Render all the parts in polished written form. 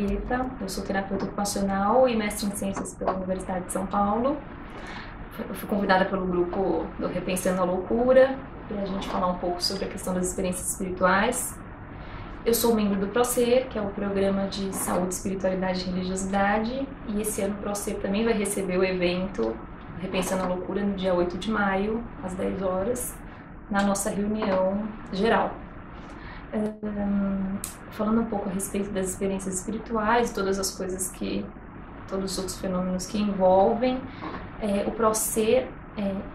Barreta, eu sou terapeuta ocupacional e mestre em ciências pela Universidade de São Paulo. Eu fui convidada pelo grupo do Repensando a Loucura para a gente falar um pouco sobre a questão das experiências espirituais. Eu sou membro do PROCER, que é o Programa de Saúde, Espiritualidade e Religiosidade, e esse ano o PROCER também vai receber o evento Repensando a Loucura no dia 8 de maio, às 10 horas, na nossa reunião geral. Falando um pouco a respeito das experiências espirituais, todas as coisas todos os outros fenômenos que envolvem, o PROCER,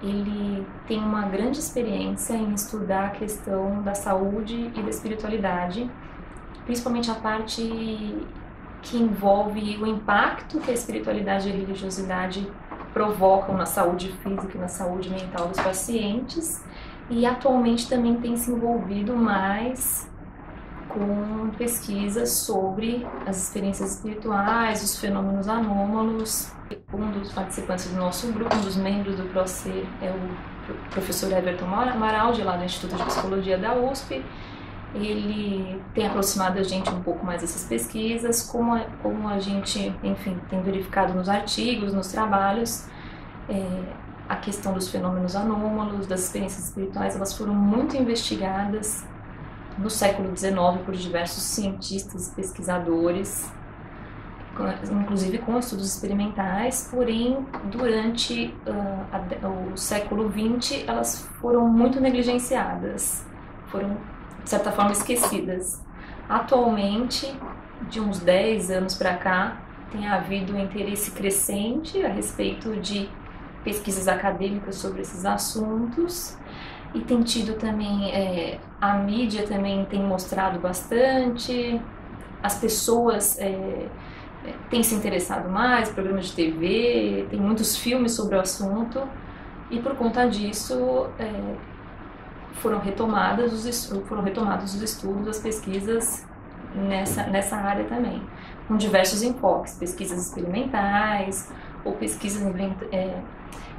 ele tem uma grande experiência em estudar a questão da saúde e da espiritualidade, principalmente a parte que envolve o impacto que a espiritualidade e a religiosidade provocam na saúde física e na saúde mental dos pacientes, e atualmente também tem se envolvido mais com pesquisas sobre as experiências espirituais, os fenômenos anômalos. Um dos participantes do nosso grupo, um dos membros do PROCER, é o professor Everton Maraldi, lá do Instituto de Psicologia da USP. Ele tem aproximado a gente um pouco mais dessas pesquisas, como a gente, enfim, tem verificado nos artigos, nos trabalhos, a questão dos fenômenos anômalos, das experiências espirituais, elas foram muito investigadas no século XIX por diversos cientistas e pesquisadores, inclusive com estudos experimentais, porém, durante o século XX, elas foram muito negligenciadas, foram, de certa forma, esquecidas. Atualmente, de uns 10 anos para cá, tem havido um interesse crescente a respeito de pesquisas acadêmicas sobre esses assuntos, e tem tido também, a mídia também tem mostrado bastante, as pessoas têm se interessado mais, programas de TV, tem muitos filmes sobre o assunto, e por conta disso foram retomados os estudos, as pesquisas nessa área também, com diversos enfoques, pesquisas experimentais ou pesquisas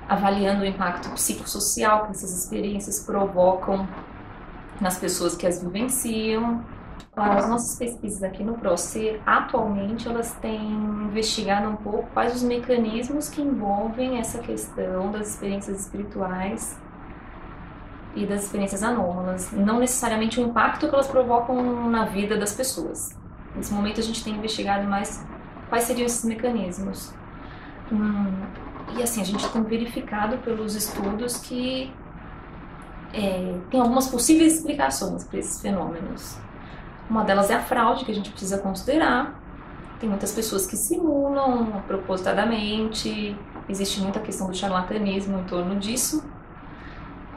avaliando o impacto psicossocial que essas experiências provocam nas pessoas que as vivenciam. As nossas pesquisas aqui no PROCER, atualmente, elas têm investigado um pouco quais os mecanismos que envolvem essa questão das experiências espirituais e das experiências anômalas, não necessariamente o impacto que elas provocam na vida das pessoas. Nesse momento a gente tem investigado mais quais seriam esses mecanismos. E assim, a gente tem verificado pelos estudos que tem algumas possíveis explicações para esses fenômenos. Uma delas é a fraude, que a gente precisa considerar. Tem muitas pessoas que simulam propositadamente, existe muita questão do charlatanismo em torno disso.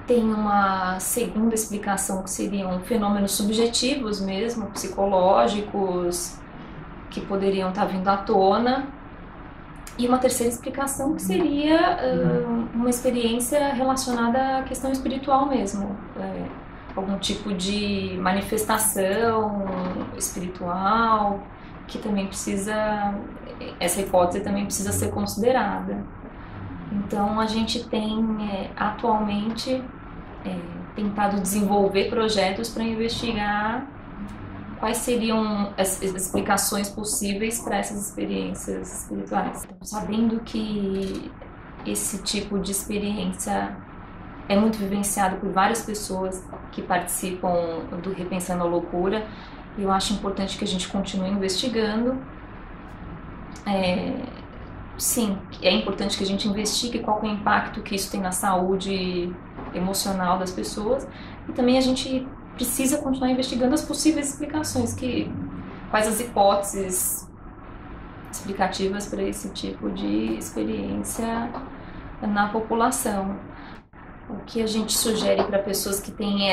Tem uma segunda explicação que seriam fenômenos subjetivos mesmo, psicológicos, que poderiam estar vindo à tona. E uma terceira explicação que seria uma experiência relacionada à questão espiritual mesmo, algum tipo de manifestação espiritual, que também essa hipótese também precisa ser considerada. Então a gente tem atualmente tentado desenvolver projetos para investigar quais seriam as explicações possíveis para essas experiências espirituais. Então, sabendo que esse tipo de experiência é muito vivenciado por várias pessoas que participam do Repensando a Loucura, eu acho importante que a gente continue investigando. Sim, é importante que a gente investigue qual é o impacto que isso tem na saúde emocional das pessoas, e também a gente precisa continuar investigando as possíveis explicações, quais as hipóteses explicativas para esse tipo de experiência na população. O que a gente sugere para pessoas que têm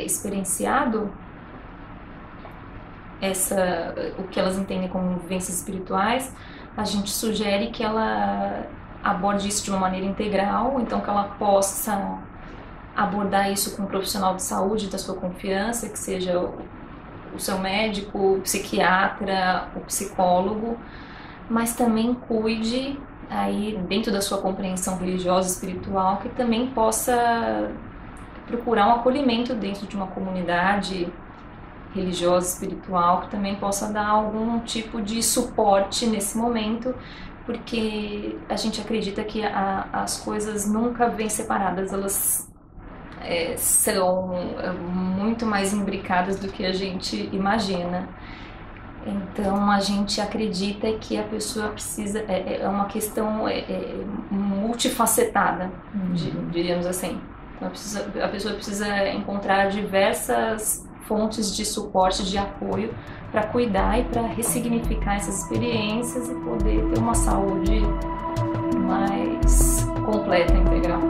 experienciado o que elas entendem como vivências espirituais, a gente sugere que ela aborde isso de uma maneira integral, então que ela possa abordar isso com um profissional de saúde da sua confiança, que seja o seu médico, o psiquiatra, o psicólogo, mas também cuide aí dentro da sua compreensão religiosa e espiritual, que também possa procurar um acolhimento dentro de uma comunidade religiosa, espiritual, que também possa dar algum tipo de suporte nesse momento, porque a gente acredita que as coisas nunca vêm separadas, elas são muito mais imbricadas do que a gente imagina. Então a gente acredita que a pessoa precisa, é uma questão multifacetada, diríamos assim. Então a pessoa precisa encontrar diversas fontes de suporte, de apoio, para cuidar e para ressignificar essas experiências e poder ter uma saúde mais completa, integral.